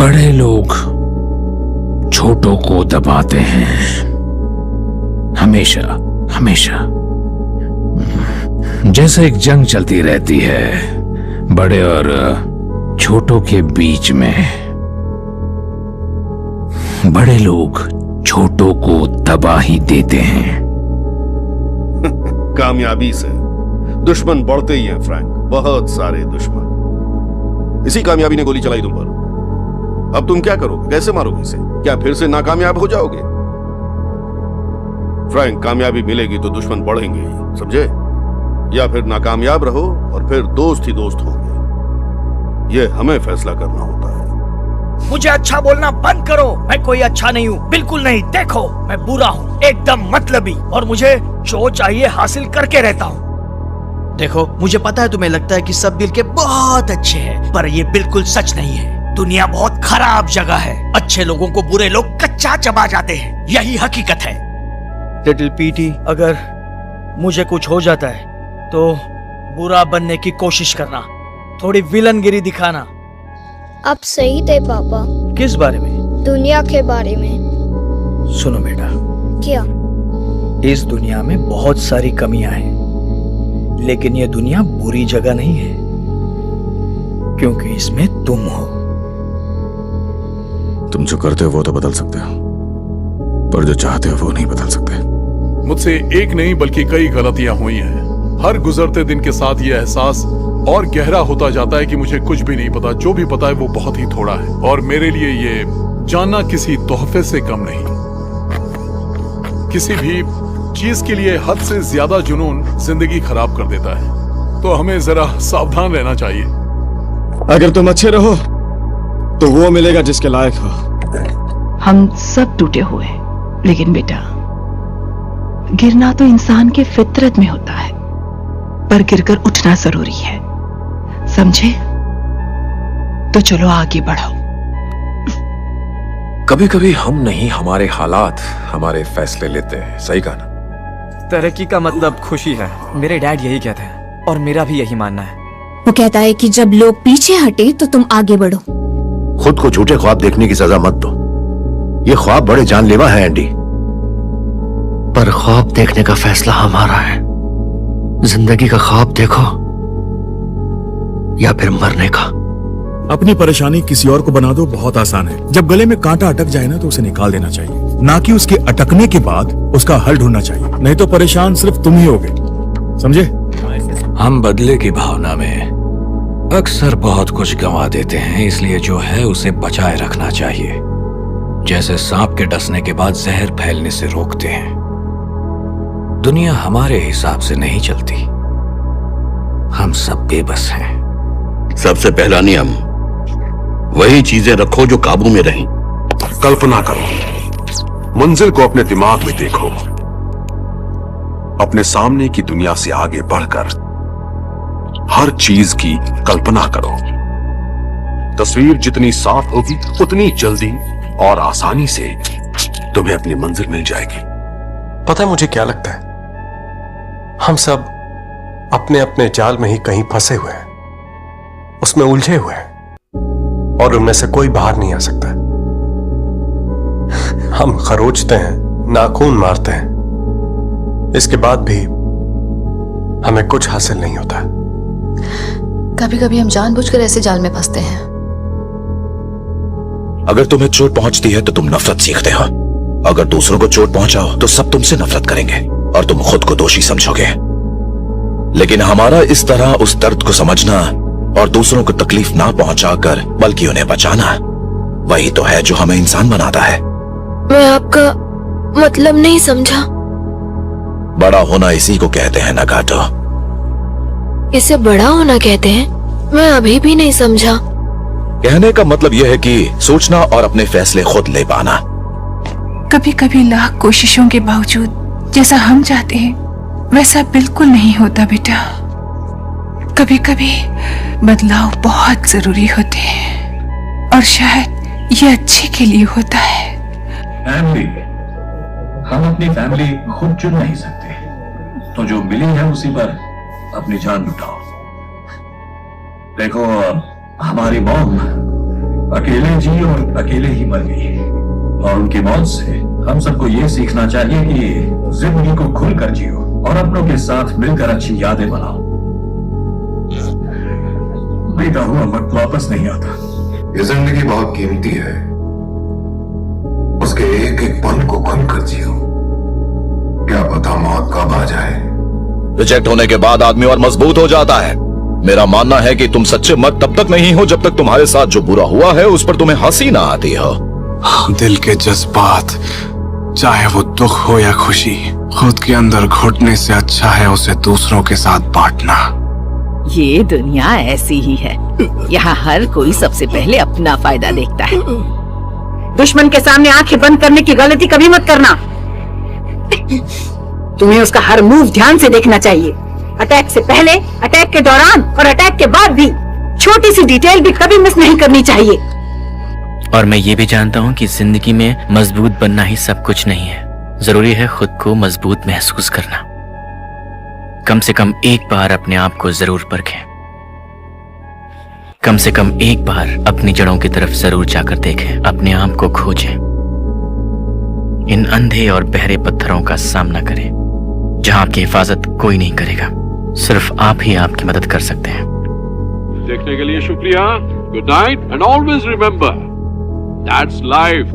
बड़े लोग छोटों को दबाते हैं, हमेशा हमेशा। जैसे एक जंग चलती रहती है बड़े और छोटों के बीच में। बड़े लोग छोटों को दबा ही देते हैं। कामयाबी से दुश्मन बढ़ते ही हैं फ्रैंक, बहुत सारे दुश्मन। इसी कामयाबी ने गोली चलाई तुम पर। अब तुम क्या करोगे, कैसे मारोगे इसे? क्या फिर से नाकामयाब हो जाओगे? फ्रैंक, कामयाबी मिलेगी तो दुश्मन बढ़ेंगे ही, समझे? या फिर नाकामयाब रहो और फिर दोस्त ही दोस्त होंगे। यह हमें फैसला करना होता है। मुझे अच्छा बोलना बंद करो। मैं कोई अच्छा नहीं हूँ, बिल्कुल नहीं। देखो, मैं बुरा हूँ, एकदम मतलबी, और मुझे जो चाहिए हासिल करके रहता हूँ। देखो, मुझे पता है तुम्हें लगता है कि सब दिल के बहुत अच्छे हैं, पर ये बिल्कुल सच नहीं है। दुनिया बहुत खराब जगह है। अच्छे लोगों को बुरे लोग कच्चा चबा जाते हैं, यही हकीकत है। लिटिल पीटी, अगर मुझे कुछ हो जाता है तो बुरा बनने की कोशिश करना, थोड़ी विलनगिरी दिखाना। आप सही थे पापा। किस बारे में? दुनिया के बारे में। सुनो बेटा, क्या? इस दुनिया में बहुत सारी कमियां हैं, लेकिन यह दुनिया बुरी जगह नहीं है, क्योंकि इसमें तुम हो। तुम जो करते हो वो तो बदल सकते हो, पर जो चाहते हो वो नहीं बदल सकते। मुझसे एक नहीं बल्कि कई गलतियां हुई हैं। हर गुजरते दिन के साथ ये एहसास और गहरा होता जाता है कि मुझे कुछ भी नहीं पता, जो भी पता है वो बहुत ही थोड़ा है, और मेरे लिए ये जानना किसी तोहफे से कम नहीं। किसी भी चीज के लिए हद से ज्यादा जुनून जिंदगी खराब कर देता है, तो हमें जरा सावधान रहना चाहिए। अगर तुम अच्छे रहो तो वो मिलेगा जिसके लायक हो। हम सब टूटे हुए, लेकिन बेटा, गिरना तो इंसान के फितरत में होता है, पर गिरकर उठना जरूरी है, समझे? तो चलो आगे बढ़ो। कभी कभी हम नहीं, हमारे हालात हमारे फैसले लेते हैं। सही कहा ना? तरक्की का मतलब खुशी है। मेरे डैड यही कहते हैं और मेरा भी यही मानना है। वो कहता है कि जब लोग पीछे हटे तो तुम आगे बढ़ो। खुद को झूठे ख्वाब देखने की सजा मत दो। ये ख्वाब बड़े जानलेवा है एंडी, पर ख्वाब देखने का फैसला हमारा है। जिंदगी का ख्वाब देखो या फिर मरने का। अपनी परेशानी किसी और को बना दो बहुत आसान है। जब गले में कांटा अटक जाए ना तो उसे निकाल देना चाहिए, ना कि उसके अटकने के बाद उसका हल ढूंढना चाहिए। नहीं तो परेशान सिर्फ तुम ही होगे, समझे? हम बदले की भावना में अक्सर बहुत कुछ गंवा देते हैं, इसलिए जो है उसे बचाए रखना चाहिए। जैसे सांप के डसने के बाद जहर फैलने से रोकते हैं। दुनिया हमारे हिसाब से नहीं चलती, हम सब बेबस हैं। सबसे पहला नियम, वही चीजें रखो जो काबू में रहें। कल्पना करो, मंजिल को अपने दिमाग में देखो, अपने सामने की दुनिया से आगे बढ़कर हर चीज की कल्पना करो। तस्वीर जितनी साफ होगी उतनी जल्दी और आसानी से तुम्हें अपनी मंजिल मिल जाएगी। पता है मुझे क्या लगता है? हम सब अपने अपने जाल में ही कहीं फंसे हुए हैं, उसमें उलझे हुए हैं, और उनमें से कोई बाहर नहीं आ सकता। हम खरोचते हैं, नाखून मारते हैं, इसके बाद भी हमें कुछ हासिल नहीं होता। कभी कभी हम जानबूझकर ऐसे जाल में फंसते हैं। अगर तुम्हें चोट पहुंचती है तो तुम नफरत सीखते हो। अगर दूसरों को चोट पहुंचाओ तो सब तुमसे नफरत करेंगे और तुम खुद को दोषी समझोगे। लेकिन हमारा इस तरह उस दर्द को समझना और दूसरों को तकलीफ ना पहुंचाकर बल्कि उन्हें बचाना, वही तो है जो हमें इंसान बनाता है। मैं आपका मतलब नहीं समझा। बड़ा होना इसी को कहते हैं नगाटो। इसे बड़ा होना कहते हैं? मैं अभी भी नहीं समझा। कहने का मतलब यह है कि सोचना और अपने फैसले खुद ले पाना। कभी कभी लाख कोशिशों के बावजूद जैसा हम चाहते हैं वैसा बिल्कुल नहीं होता बेटा। कभी कभी बदलाव बहुत जरूरी होते हैं, और शायद ये अच्छे के लिए होता है। फैमिली, हम अपनी फैमिली खुद चुन नहीं सकते, तो जो मिली है उसी पर अपनी जान लुटाओ। देखो, हमारी मॉम अकेले जी और अकेले ही मर गई, और उनकी मौत से हम सबको ये सीखना चाहिए कि जिंदगी को खुलकर जियो और अपनों के साथ मिलकर अच्छी यादें बनाओ। बीता हुआ वक्त वापस नहीं आता। ये जिंदगी बहुत कीमती है, उसके एक एक पल को खुलकर जियो, क्या पता मौत कब आ जाए। रिजेक्ट होने के बाद आदमी और मजबूत हो जाता है। मेरा मानना है कि तुम सच्चे मर्द तब तक नहीं हो जब तक तुम्हारे साथ जो बुरा हुआ है उस पर तुम्हें हंसी ना आती हो। दिल के जज्बात, चाहे वो दुख हो या खुशी, खुद के अंदर घुटने से अच्छा है उसे दूसरों के साथ बांटना। ये दुनिया ऐसी ही है, यहाँ हर कोई सबसे पहले अपना फायदा देखता है। दुश्मन के सामने आंखें बंद करने की गलती कभी मत करना। तुम्हें उसका हर मूव ध्यान से देखना चाहिए। अटैक से पहले, अटैक के दौरान और अटैक के बाद भी छोटी सी डिटेल भी कभी मिस नहीं करनी चाहिए। और मैं ये भी जानता हूँ कि जिंदगी में मजबूत बनना ही सब कुछ नहीं है, जरूरी है खुद को मजबूत महसूस करना। कम से कम एक बार अपने आप को जरूर परखें, कम से कम एक बार अपनी जड़ों की तरफ जरूर जाकर देखें, अपने आप को खोजें। इन अंधे और बहरे पत्थरों का सामना करें जहां आपकी हिफाजत कोई नहीं करेगा, सिर्फ आप ही आपकी मदद कर सकते हैं। देखने के लिए शुक्रिया। Good night and always remember that's life.